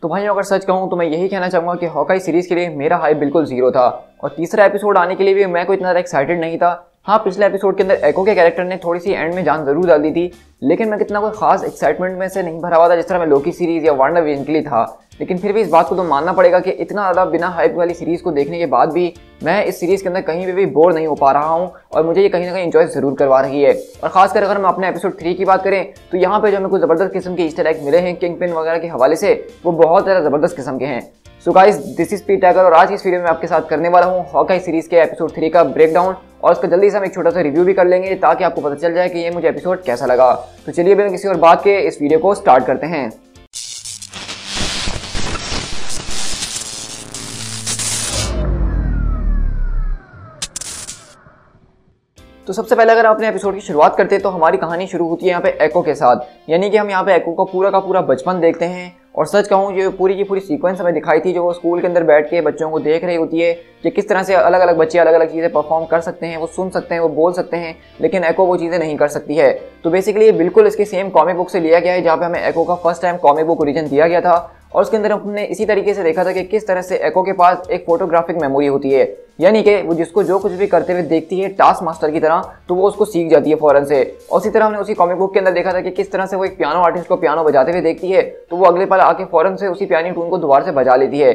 तो भाई अगर सच कहूँ तो मैं यही कहना चाहूँगा कि हॉकाई सीरीज़ के लिए मेरा हाइप बिल्कुल जीरो था और तीसरा एपिसोड आने के लिए भी मैं कोई इतना ज़्यादा एक्साइटेड नहीं था। हाँ, पिछले एपिसोड के अंदर एको के कैरेक्टर ने थोड़ी सी एंड में जान जरूर डाल दी थी, लेकिन मैं कितना कोई खास एक्साइटमेंट में से नहीं भरा हुआ था जिस तरह मैं लोकी सीरीज़ या वांडाविजन के लिए था। लेकिन फिर भी इस बात को तो मानना पड़ेगा कि इतना ज़्यादा बिना हाइप वाली सीरीज़ को देखने के बाद भी मैं इस सीरीज़ के अंदर कहीं भी बोर नहीं हो पा रहा हूँ और मुझे ये कहीं ना कहीं एंजॉय जरूर करवा रही है। और खासकर अगर हम अपने एपिसोड 3 की बात करें तो यहाँ पे जो हमें कुछ ज़बरदस्त किस्म के ईस्टर एग मिले हैं किंगपिन वगैरह के हवाले से, वो बहुत ज़्यादा ज़बरदस्त किस्म के हैं। सो गाइस, दिस इज पीट टैगर और आज की इस वीडियो में आपके साथ करने वाला हूँ हॉकाई सीरीज़ के एपिसोड 3 का ब्रेकडाउन और उसका जल्दी से हम एक छोटा सा रिव्यू भी कर लेंगे ताकि आपको पता चल जाए कि ये मुझे एपिसोड कैसा लगा। तो चलिए बिना किसी और बात के इस वीडियो को स्टार्ट करते हैं। तो सबसे पहले अगर आपने एपिसोड की शुरुआत करते हैं तो हमारी कहानी शुरू होती है यहाँ पे एको के साथ, यानी कि हम यहाँ पे एको का पूरा बचपन देखते हैं। और सच कहूँ जो पूरी की पूरी सीक्वेंस हमें दिखाई थी, जो वो स्कूल के अंदर बैठ के बच्चों को देख रही होती है कि किस तरह से अलग अलग बच्चे अलग अलग चीज़ें परफॉर्म कर सकते हैं, वो सुन सकते हैं, वो बोल सकते हैं, लेकिन एको वो चीज़ें नहीं कर सकती है। तो बेसिकली ये बिल्कुल इसकी सेम कॉमिक बुक से लिया गया है जहाँ पे हमें एको का first time comic book origin दिया गया था और उसके अंदर हमने इसी तरीके से देखा था कि किस तरह से एको के पास एक फोटोग्राफिक मेमोरी होती है, यानी कि वो जिसको जो कुछ भी करते हुए देखती है टास्क मास्टर की तरह, तो वो उसको सीख जाती है फौरन से। और इसी तरह हमने उसी कॉमिक बुक के अंदर देखा था कि किस तरह से वो एक पियानो आर्टिस्ट को पियानो बजाते हुए देखती है तो वो अगले पल आके फौरन से उसी पियानो ट्यून को दोबारा से बजा लेती है।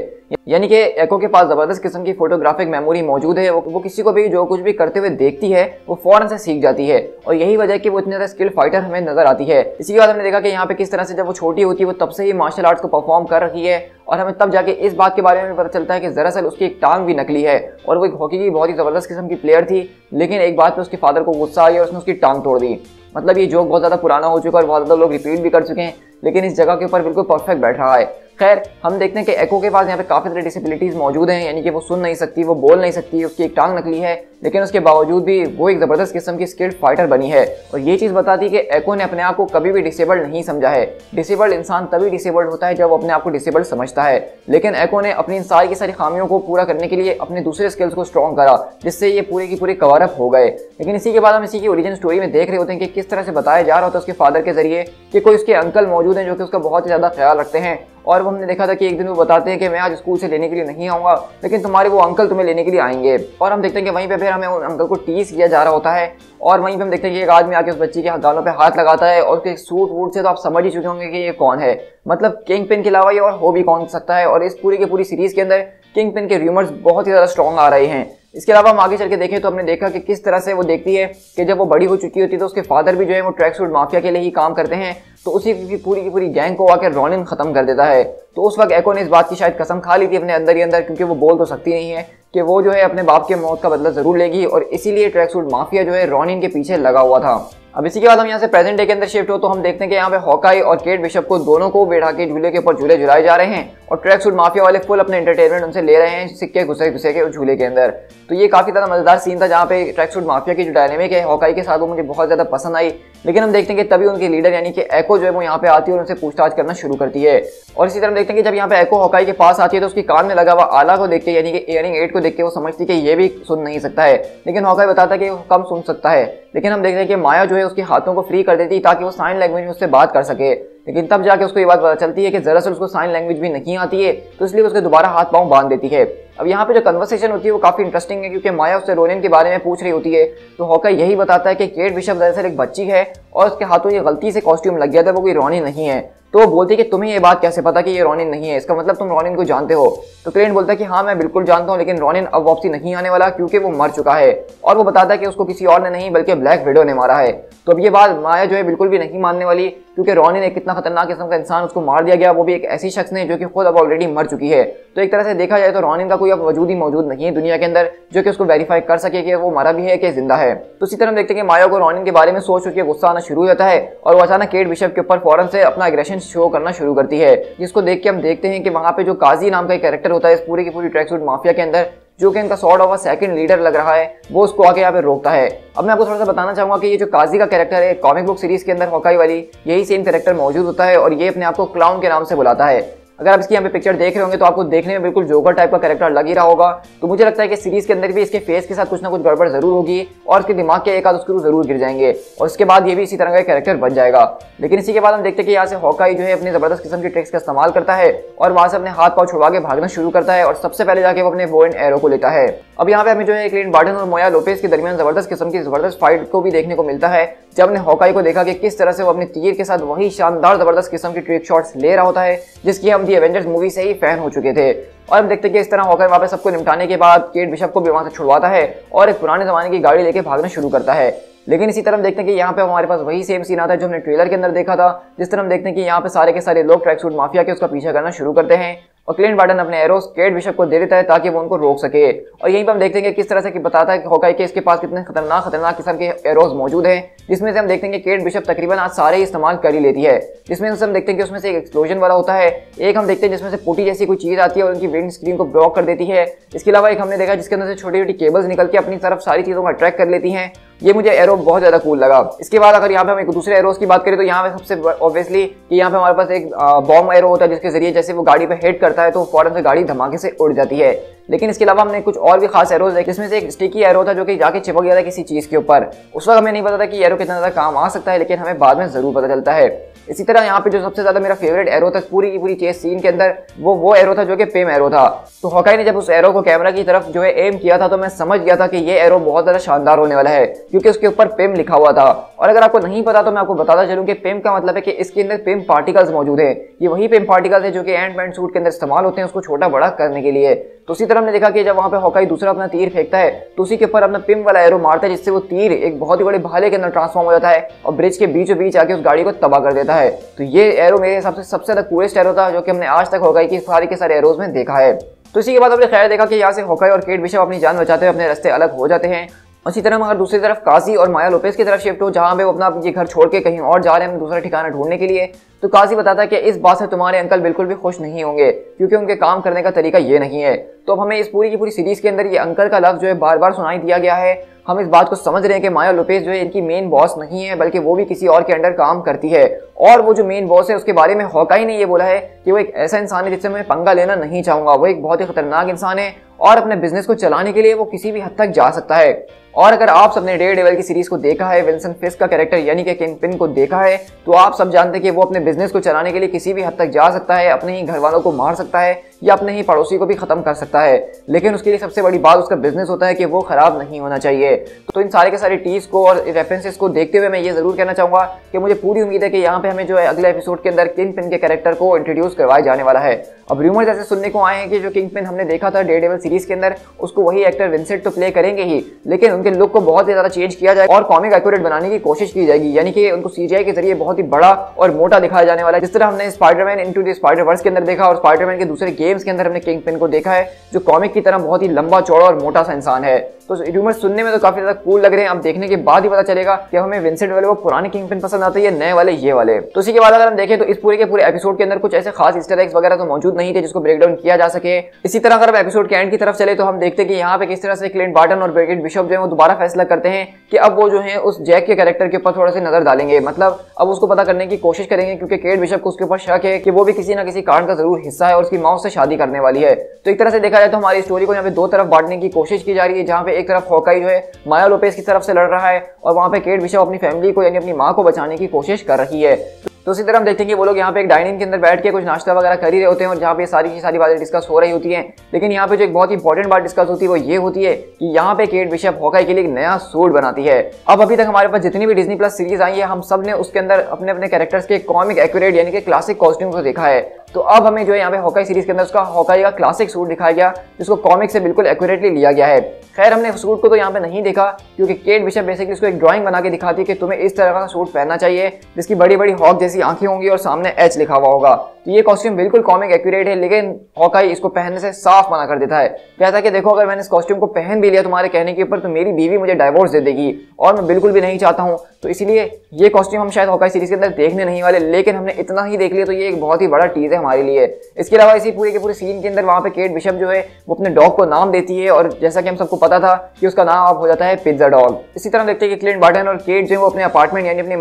यानी कि एको के पास जबरदस्त किस्म की फोटोग्राफिक मेमोरी मौजूद है। वो किसी को भी जो कुछ भी करते हुए देखती है वो फौरन से सीख जाती है और यही वजह है कि वो इतनी ज़्यादा स्किल फाइटर हमें नजर आती है। इसी के बाद हमने देखा कि यहाँ पे किस तरह से जब वो छोटी होती है वो तब से ही मार्शल आर्ट्स को परफॉर्म कर रही है और हमें तब जाके इस बात के बारे में पता चलता है कि दरअसल उसकी एक टांग भी नकली है और वो एक हॉकी की बहुत ही जबरदस्त किस्म की प्लेयर थी, लेकिन एक बात पे उसके फादर को गुस्सा आ गया और उसने उसकी टांग तोड़ दी। मतलब ये जोक बहुत ज़्यादा पुराना हो चुका है और बहुत ज़्यादा लोग रिपीट भी कर चुके हैं, लेकिन इस जगह के ऊपर बिल्कुल परफेक्ट बैठ रहा है। खैर, हम देखते हैं कि एको के पास यहाँ पे काफ़ी सारी डिसेबिलिटीज़ मौजूद हैं, यानी कि वो सुन नहीं सकती, वो बोल नहीं सकती, उसकी एक टांग नकली है, लेकिन उसके बावजूद भी वो एक ज़बरदस्त किस्म की स्किल्ड फाइटर बनी है। और ये चीज़ बताती है कि एको ने अपने आप को कभी भी डिसेबल्ड नहीं समझा है। डिसेबल्ड इंसान तभी डिसेबल्ड होता है जब वो अपने आप को डिसेबल्ड समझता है, लेकिन एको ने अपनी इन सारी की सारी खामियों को पूरा करने के लिए अपने दूसरे स्किल्स को स्ट्रॉन्ग करा, जिससे ये पूरे की पूरे कवर अप हो गए। लेकिन इसी के बाद हम इसी की ओरिजिन स्टोरी में देख रहे होते हैं कि किस तरह से बताया जा रहा होता है उसके फादर के जरिए कि कोई उसके अंकल मौजूद हैं जो कि उसका बहुत ही ज़्यादा ख्याल रखते हैं। और वो हमने देखा था कि एक दिन वो बताते हैं कि मैं आज स्कूल से लेने के लिए नहीं आऊँगा, लेकिन तुम्हारे वो अंकल तुम्हें लेने के लिए आएंगे। और हम देखते हैं कि वहीं पे फिर हमें उन अंकल को टीज किया जा रहा होता है और वहीं पे हम देखते हैं कि एक आदमी आके उस बच्ची के गालों पे हाथ लगाता है और उसके सूट वूट से तो आप समझ ही चुके होंगे कि ये कौन है। मतलब किंगपिन के अलावा ये और हो भी कौन सकता है। और इस पूरी की पूरी सीरीज के अंदर किंगपिन के रूमर्स बहुत ही ज़्यादा स्ट्रॉन्ग आ रहे हैं। इसके अलावा हम आगे चल के देखें तो हमने देखा कि किस तरह से वो देखती है कि जब वो बड़ी हो चुकी होती है तो उसके फादर भी जो है वो ट्रैक सूट माफिया के लिए ही काम करते हैं, तो उसी की पूरी गैंग को आकर रॉनिन खत्म कर देता है। तो उस वक्त एको ने इस बात की शायद कसम खा ली थी अपने अंदर ही अंदर, क्योंकि वो बोल तो सकती नहीं है, कि वो जो है अपने बाप के मौत का बदला जरूर लेगी और इसीलिए ट्रैक सूट माफिया जो है रॉनिन के पीछे लगा हुआ था। अब इसी के बाद हम यहाँ से प्रेजेंट डे के अंदर शिफ्ट हो तो हम देखते हैं कि यहाँ पे हॉकाई और केट बिशप को दोनों को बैठा के झूले के ऊपर झूले झुलाए जा रहे हैं और ट्रैक सूट माफिया वाले फुल अपने एंटरटेनमेंट उनसे ले रहे हैं सिक्के घुसे के उस झूले के अंदर। तो ये काफी ज्यादा मजेदार सीन था जहाँ पे ट्रैक सूट माफिया की जो डायनेमिक है हॉकाई के साथ वो मुझे बहुत ज्यादा पसंद आई। लेकिन हम देखते हैं कि तभी उनके लीडर यानी कि एको जो है वो यहाँ पे आती है और उनसे पूछताछ करना शुरू करती है। और इसी तरह हम देखते हैं कि जब यहाँ पे एको हॉकाई के पास आती है तो उसकी कान में लगा हुआ आला को देख के यानी कि इयरिंग 8 को देख के वो समझती है कि ये भी सुन नहीं सकता है, लेकिन हॉकाई बताता है कि वो कम सुन सकता है। लेकिन हम देखते हैं कि माया जो है उसके हाथों को फ्री कर देती ताकि वो साइन लैंग्वेज में उससे बात कर सके, लेकिन तब जाके उसको ये बात पता चलती है कि दरअसल उसको साइन लैंग्वेज भी नहीं आती है, तो इसलिए उसके दोबारा हाथ पांव बांध देती है। अब यहाँ पे जो कन्वर्सेशन होती है वो काफी इंटरेस्टिंग है, क्योंकि माया उससे रोनिन के बारे में पूछ रही होती है तो हॉकाई यही बताता है कि केट बिशप दरअसल एक बच्ची है और उसके हाथों ये गलती से कॉस्ट्यूम लग गया था, वो कोई रॉनिन नहीं है। तो वो बोलती है कि तुम्हें ये बात कैसे पता कि ये रॉनिन नहीं है, इसका मतलब तुम रॉनिन को जानते हो। तो क्लेंट बोलता है कि हाँ मैं बिल्कुल जानता हूँ, लेकिन रॉनिन अब वापसी नहीं आने वाला क्योंकि वो मर चुका है। और वो बताता है कि उसको किसी और ने नहीं बल्कि ब्लैक विडो ने मारा है। तो अब ये बात माया जो है बिल्कुल भी नहीं मानने वाली, क्योंकि रॉनिन एक कितना खतरनाक किस्म का इंसान उसको मार दिया गया, वो भी एक ऐसी शख्स ने जो कि खुद अब ऑलरेडी मर चुकी है। तो एक तरह से देखा जाए तो रॉनिन का कोई अब वजूद ही मौजूद नहीं है दुनिया के अंदर जो कि उसको वेरीफाई कर सके कि वो मरा भी है कि जिंदा है। तो इसी तरह हम देखते हैं कि माया को रॉनिन के बारे में सोच के गुस्सा आना शुरू हो जाता है और वो अचानक केट बिशप के ऊपर फौरन से अपना एग्रेशन शो करना शुरू करती है, जिसको देख के हम देखते हैं कि वहां पे जो काजी नाम का एक कैरेक्टर होता है इस पूरी की पूरी ट्रैक सूट माफिया के अंदर, जो कि इनका सॉर्ट ऑफ सेकंड लीडर लग रहा है, वो उसको आके यहाँ पे रोकता है। अब मैं आपको थोड़ा सा बताना चाहूंगा कि ये जो काजी का कैरेक्टर है कॉमिक बुक सीरीज के अंदर हॉकाई वाली, यही सेम कैरेक्टर मौजूद होता है और ये अपने आप को क्लाउन के नाम से बुलाता है। अगर आप इसकी यहाँ पे पिक्चर देख रहे होंगे तो आपको देखने में बिल्कुल जोकर टाइप का कैरेक्टर लग ही रहा होगा। तो मुझे लगता है कि सीरीज के अंदर भी इसके फेस के साथ कुछ ना कुछ गड़बड़ जरूर होगी और इसके दिमाग के एक आध स्क्रू जरूर गिर जाएंगे और उसके बाद ये भी इसी तरह का कैरेक्टर बन जाएगा। लेकिन इसी के बाद हम देखते हैं कि यहाँ से हॉकाई जो है अपनी जबरदस्त किस्म की ट्रिक्स का इस्तेमाल करता है और वहां से अपने हाथ पांव छुड़वा के भागना शुरू करता है और सबसे पहले जाके वो अपने बो एंड एरो को लेता है। अब यहाँ पे हमें जो है क्लिंट बार्टन और मोया लोपेज के दरमियान जबरदस्त किस्म की जबरदस्त फाइट को भी देखने को मिलता है, जब हमने हॉकाई को देखा कि किस तरह से वो अपने तीर के साथ वही शानदार जबरदस्त किस्म की ट्रिक शॉट्स ले रहा होता है जिसकी हम दी एवेंजर्स मूवी से ही फैन हो चुके थे। और हम देखते हैं कि इस तरह हॉकाई वहां पे सबको निपटाने के बाद केट बिशप को भी वहां से छुड़वाता है और एक पुराने जमाने की गाड़ी लेके भागना शुरू करता है। लेकिन इसी तरह हम देखते हैं कि यहाँ पे हमारे पास वही सेम सीन आता है जो हमने ट्रेलर के अंदर देखा था, जिस तरह हम देखते हैं कि यहाँ पे सारे के सारे लोग ट्रैक सूट माफिया के उसका पीछा करना शुरू करते हैं और क्लिंट बार्टन अपने एरोस केट बिशप को दे देता है ताकि वो उनको रोक सके। और यहीं पर हम देखते हैं कि किस तरह से कि बताता है कि हॉकाई के इसके पास कितने खतरनाक किस्म के एरोस मौजूद हैं, जिसमें से हम देखते हैं कि केट बिशप तकरीबन आज सारे इस्तेमाल कर ही लेती है। जिसमें से हम देखते हैं कि उसमें से एक एक्सप्लोजन वाला होता है, एक हम देखते हैं जिसमें से पुटी जैसी कोई चीज आती है और उनकी विंड स्क्रीन को ब्लॉक कर देती है। इसके अलावा एक हमने देखा जिसके अंदर से छोटी छोटी केबल्स निकल के अपनी तरफ सारी चीजों को अट्रैक्ट कर लेती हैं। ये मुझे एरो बहुत ज्यादा कूल लगा। इसके बाद अगर यहाँ पे हम एक दूसरे एरोस की बात करें तो यहाँ पे सबसे ऑब्वियसली कि यहाँ पे हमारे पास एक बॉम्ब एरो होता है जिसके जरिए जैसे वो गाड़ी पे हिट करता है तो फौरन से गाड़ी धमाके से उड़ जाती है। लेकिन इसके अलावा हमने कुछ और भी खास एरोज देखे, जिसमें से एक स्टिकी एरो था जो कि जाके चिपक गया था किसी चीज के ऊपर। उस वक्त हमें नहीं पता था कि एरो कितना ज्यादा काम आ सकता है, लेकिन हमें बाद में जरूर पता चलता है। इसी तरह यहाँ पे जो सबसे ज्यादा मेरा फेवरेट एरो था पूरी की पूरी चेस सीन के अंदर वो एरो था जो कि पेम एरो था। तो हॉकाई ने जब उस एरो को कैमरा की तरफ जो है एम किया था तो मैं समझ गया था कि ये एरो बहुत ज्यादा शानदार होने वाला है, क्योंकि उसके ऊपर पेम लिखा हुआ था। और अगर आपको नहीं पता तो मैं आपको बताता चलूं कि पेम का मतलब है कि इसके अंदर पेम पार्टिकल्स मौजूद है। ये वही पेम पार्टिकल्स है जो कि एंट मैन सूट के अंदर इस्तेमाल होते हैं उसको छोटा बड़ा करने के लिए। तो उसी तरह हमने देखा कि जब वहां पे हॉकाई दूसरा अपना तीर फेंकता है तो उसी के ऊपर अपना पिम वाला एरो मारता है, जिससे वो तीर एक बहुत ही बड़े भाले के अंदर ट्रांसफॉर्म हो जाता है और ब्रिज के बीचों बीच आके उस गाड़ी को तबाह कर देता है। तो ये एरो मेरे हिसाब से सबसे ज्यादा कूलेस्ट एरो था जो कि हमने आज तक हॉकाई की सारे के सारे एरोज में देखा है। तो इसी के बाद हमने खैर देखा कि यहाँ से हॉकाई और केट बिशप अपनी जान बचाते हुए अपने रास्ते अलग हो जाते हैं। उसी तरह हम अगर दूसरी तरफ काजी और माया लोपेज की तरफ शिफ्ट हो, जहां पे वो अपना ये घर छोड़ के कहीं और जा रहे हैं दूसरा ठिकाना ढूंढने के लिए, तो काजी बताता है कि इस बात से तुम्हारे अंकल बिल्कुल भी खुश नहीं होंगे क्योंकि उनके काम करने का तरीका ये नहीं है। तो अब हमें इस पूरी की पूरी सीरीज के अंदर ये अंकल का लफ्ज जो है बार बार सुनाई दिया गया है। हम इस बात को समझ रहे हैं कि माया लोपेज जो है इनकी मेन बॉस नहीं है, बल्कि वो भी किसी और के अंडर काम करती है। और वो जो मेन बॉस है उसके बारे में हॉकाई ने ये बोला है कि वो एक ऐसा इंसान है जिससे मैं पंगा लेना नहीं चाहूंगा। वो एक बहुत ही खतरनाक इंसान है और अपने बिजनेस को चलाने के लिए वो किसी भी हद तक जा सकता है। और अगर आप सबने डेयरडेविल की सीरीज को देखा है, विल्सन फिस्क का कैरेक्टर यानी कि किंगपिन को देखा है, तो आप सब जानते हैं कि वो अपने बिजनेस को चलाने के लिए किसी भी हद तक जा सकता है, अपने ही घर वालों को मार सकता है या अपने ही पड़ोसी को भी खत्म कर सकता है। लेकिन उसके लिए सबसे बड़ी बात उसका बिजनेस होता है कि वो खराब नहीं होना चाहिए। तो इन सारे के सारे टीज को और रेफरेंसेस को देखते हुए मैं ये जरूर कहना चाहूंगा कि मुझे पूरी उम्मीद है कि यहाँ पे हमें जो है अगले एपिसोड के अंदर किंगपिन के कैरेक्टर को इंट्रोड्यूस करवाया जाने वाला है। अब रूमर्स ऐसे सुनने को आए हैं कि जो किंगपिन हमने देखा था डेयरडेविल सीरीज के अंदर उसको वही एक्टर विंसेंट तो प्ले करेंगे ही, लेकिन उनके लुक को बहुत ही ज्यादा चेंज किया जाए और कॉमिक एक्यूरेट बनाने की कोशिश की जाएगी, यानी कि उनको सीजीआई के जरिए बहुत ही बड़ा और मोटा दिखाया जाने वाला है। जिस तरह हमने स्पाइडरमैन इनटू द स्पाइडरवर्स के अंदर देखा और स्पाइडरमैन के दूसरे गेम्स के अंदर हमने किंगपिन को देखा है जो कॉमिक की तरह बहुत ही लंबा चौड़ा और मोटा सा इंसान है। तो रूमर्स सुनने में तो काफी ज्यादा कूल लग रहे हैं। अब देखने के बाद ही पता चलेगा कि हमें विंसेंट वाले वो पुराने किंगपिन पसंद आते हैं नए वाले ये वाले। तो इसी के बाद अगर हम देखें तो इस पूरे के पूरे एपिसोड के अंदर कुछ ऐसे खास ईस्टर एग्स वगैरह तो मौजूद नहीं थे जिसको ब्रेक डाउन किया जा सके। इसी तरह अगर हम एपिसोड के एंड की तरफ चले तो हम देखते हैं कि यहाँ पे किस तरह से क्लिंट बार्टन और केट बिशप जो है वो दोबारा फैसला करते हैं कि अब वो जो है उस जैक के कैरेक्टर के ऊपर थोड़ा सी नजर डालेंगे, मतलब अब उसको पता करने की कोशिश करेंगे, क्योंकि केट बिशप को उसके ऊपर शक है कि वो भी किसी ना किसी कारण का जरूर हिस्सा है और उसकी माँ उससे शादी करने वाली है। तो एक तरह से देखा जाए तो हमारी स्टोरी को यहाँ पे दो तरफ बांटने की कोशिश की जा रही है, जहाँ पे एक तरफ हॉकाई जो है माया लोपेज की तरफ से लड़ रहा है और वहाँ पे केट बिशप अपनी फैमिली को यानी अपनी माँ को बचाने की कोशिश कर रही है। तो उसी तरह हम देखते हैं कि वो लोग यहाँ पे एक डाइनिंग के अंदर बैठ के कुछ नाश्ता वगैरह कर ही रहे होते हैं और जहाँ पे सारी की सारी बातें डिस्कस हो रही होती हैं। लेकिन यहाँ पे जो एक बहुत ही इंपॉर्टेंट बात डिस्कस होती है वो ये होती है कि यहाँ पे केट बिशप हॉकाई के लिए एक नया सूट बनाती है। अब अभी तक हमारे पास जितनी भी डिज्नी प्लस सीरीज आई है हम सब ने उसके अंदर अपने अपने कैरेक्टर्स के कॉमिक एक्यूरेट यानी कि क्लासिक कॉस्ट्यूम को देखा है। तो अब हमें जो है यहाँ पे हॉकाई सीरीज के अंदर उसका हॉकाई का क्लासिक सूट दिखाया गया जिसको कॉमिक से बिल्कुल एक्यूरेटली लिया गया है। खैर हमने सूट को तो यहाँ पे नहीं देखा क्योंकि केट बिशप बेसिकली उसको एक ड्राइंग बना के दिखाती है कि तुम्हें इस तरह का सूट पहनना चाहिए जिसकी बड़ी बड़ी हॉक जैसी आंखें होंगी और सामने एच लिखा हुआ होगा। तो ये कॉस्ट्यूम बिल्कुल कॉमिक एक्यूरेट है, लेकिन हॉकाई इसको पहनने से साफ मना कर देता है। कहता है कि देखो अगर मैंने इस कॉस्ट्यूम को पहन भी लिया तुम्हारे कहने के ऊपर तो मेरी बीवी मुझे डाइवोर्स दे देगी और मैं बिल्कुल भी नहीं चाहता हूँ। तो इसीलिए ये कॉस्ट्यूम हम शायद हॉकाई सीरीज के अंदर देखने नहीं वाले, लेकिन हमने इतना ही देख लिया तो ये एक बहुत ही बड़ा टीज है हमारे लिए। इसके अलावा इसी पूरे के पूरे सीन के अंदर वहाँ पे केट बिशप जो है वो अपने डॉग को नाम देती है और जैसा कि हम सबको पता था कि उसका नाम अब हो जाता है पिज्जा डॉग। इसी तरह देखते हैं कि क्लिंट बार्टन और केट जो है वो अपने अपार्टमेंट यानी अपने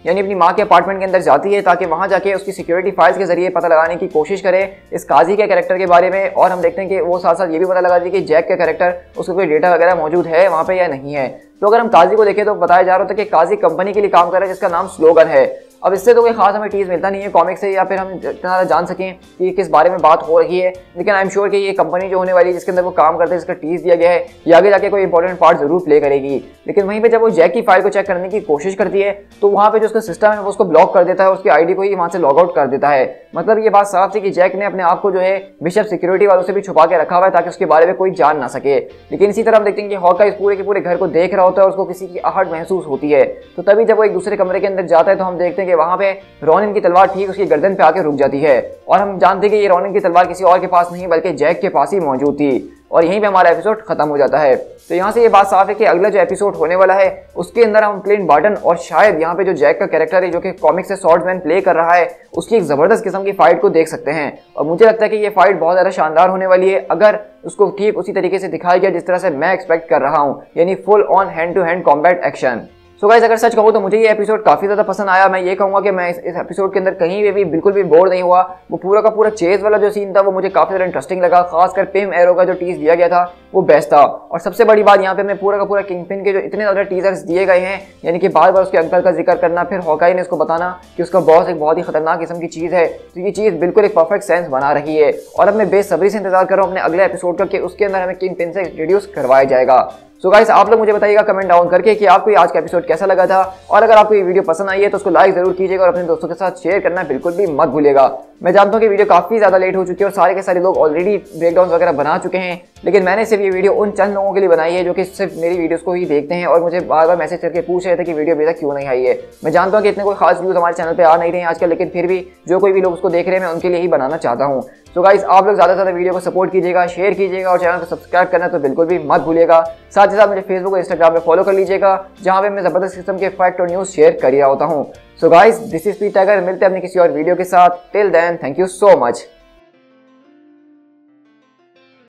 यानी अपनी माँ के अपार्टमेंट के अंदर जाती है ताकि वहाँ जाके उसकी सिक्योरिटी फाइल्स के जरिए पता लगाने की कोशिश करे इस काजी के कैरेक्टर के बारे में। और हम देखते हैं कि वो साथ साथ ये भी पता लगा दी कि जैक का कैरेक्टर उसका कोई डेटा वगैरह मौजूद है वहाँ पे या नहीं है। तो अगर हम काजी को देखें तो बताया जा रहा था कि काजी कंपनी के लिए काम कर रहा है जिसका नाम स्लोगन है। अब इससे तो कोई खास हमें टीज मिलता नहीं है कॉमिक से, या फिर हम इतना ज़्यादा जान सकें कि किस बारे में बात हो रही है, लेकिन आई एम श्योर कि ये कंपनी जो होने वाली है जिसके अंदर वो काम करते हैं, जिसका टीज दिया गया है, ये आगे जाके कोई इंपॉर्टेंट पार्ट जरूर प्ले करेगी। लेकिन वहीं पे जब वो जैक की फाइल को चेक करने की कोशिश करती है तो वहाँ पे जो उसका सिस्टम है वो उसको ब्लॉक कर देता है, उसकी आईडी को ही वहाँ से लॉग आउट कर देता है। मतलब ये बात साफ थी कि जैक ने अपने आप को जो है बिशप सिक्योरिटी वालों से भी छुपा के रखा हुआ है ताकि उसके बारे में कोई जान ना सके। लेकिन इसी तरह हम देखते हैं कि हॉकाई इस पूरे के पूरे घर को देख रहा होता है और उसको किसी की आहट महसूस होती है। तो तभी जब वो एक दूसरे कमरे के अंदर जाता है तो हम देखते हैं कि वहाँ पे रॉनिन की तलवार ठीक उसकी गर्दन पे आके रुक जाती है। और हम जानते हैं कि ये रॉनिन की तलवार किसी और के पास नहीं बल्कि जैक के पास ही मौजूद थी। और यहीं पे हमारा एपिसोड खत्म हो जाता है। तो यहाँ से ये बात साफ है कि अगला जो एपिसोड होने वाला है उसके अंदर हम क्लिंट बार्टन और शायद यहाँ पे जो जैक का कैरेक्टर है जो कि कॉमिक से स्वॉर्ड्समैन प्ले कर रहा है उसकी एक जबरदस्त किस्म की फाइट को देख सकते हैं। और मुझे लगता है कि ये फाइट बहुत ज्यादा शानदार होने वाली है अगर उसको ठीक उसी तरीके से दिखाया गया जिस तरह से मैं एक्सपेक्ट कर रहा हूँ, यानी full on hand to hand combat action. So guys अगर सच कहूँ तो मुझे ये एपिसोड काफी ज्यादा पसंद आया। मैं ये कहूँगा कि मैं इस एपिसोड के अंदर कहीं भी बिल्कुल भी बोर नहीं हुआ। वो पूरा का पूरा चेज वाला जो सीन था वो मुझे काफी ज्यादा इंटरेस्टिंग लगा, खासकर पिम एरो का जो टीज दिया गया था वो बेस्ट था। और सबसे बड़ी बात यहाँ पे मैं पूरा का पूरा किंगपिन के जो इतने ज्यादा टीजर्स दिए गए हैं, यानी कि बार बार उसके अंकल का जिक्र करना, फिर हॉकाई ने उसको बताना कि उसका बॉस एक बहुत ही खतरनाक किस्म की चीज है, तो ये चीज बिल्कुल एक परफेक्ट सेंस बना रही है। और अब मैं बेसब्री से इंतजार कर रहा हूँ अपने अगले एपिसोड का कि उसके अंदर हमें किंगपिन से इंट्रोड्यूस करवाया जाएगा। सो गाइस आप लोग मुझे बताइएगा कमेंट डाउन करके कि आपको आज का एपिसोड कैसा लगा था। और अगर आपको ये वीडियो पसंद आई है तो उसको लाइक जरूर कीजिएगा और अपने दोस्तों के साथ शेयर करना बिल्कुल भी मत भूलिएगा। मैं जानता हूँ कि वीडियो काफी ज्यादा लेट हो चुकी है और सारे के सारे लोग ऑलरेडी ब्रेकडाउन वगैरह बना चुके हैं, लेकिन मैंने सिर्फ ये वीडियो उन चंद लोगों के लिए बनाई है जो कि सिर्फ मेरी वीडियोस को ही देखते हैं और मुझे बार बार मैसेज करके पूछ रहे थे कि वीडियो अभी तक क्यों नहीं आई है। मैं जानता हूँ कि इतने कोई खास व्यूज हमारे चैनल पे आ नहीं रहे हैं आजकल, लेकिन फिर भी जो कोई भी लोग उसको देख रहे हैं मैं उनके लिए ही बनाना चाहता हूँ। तो गाइस आप लोग ज़्यादा से ज़्यादा वीडियो को सपोर्ट कीजिएगा, शेयर कीजिएगा और चैनल को सब्सक्राइब करना तो बिल्कुल भी मत भूलिएगा। साथ ही साथ मुझे फेसबुक और इंस्टाग्राम पे फॉलो कर लीजिएगा जहाँ पे मैं ज़बरदस्त किस्म के फैक्ट और न्यूज़ शेयर कर ही रहा होता हूँ। So guys this is P Tiger, मिलते हैं अपने किसी और वीडियो के साथ। Till then thank you so much.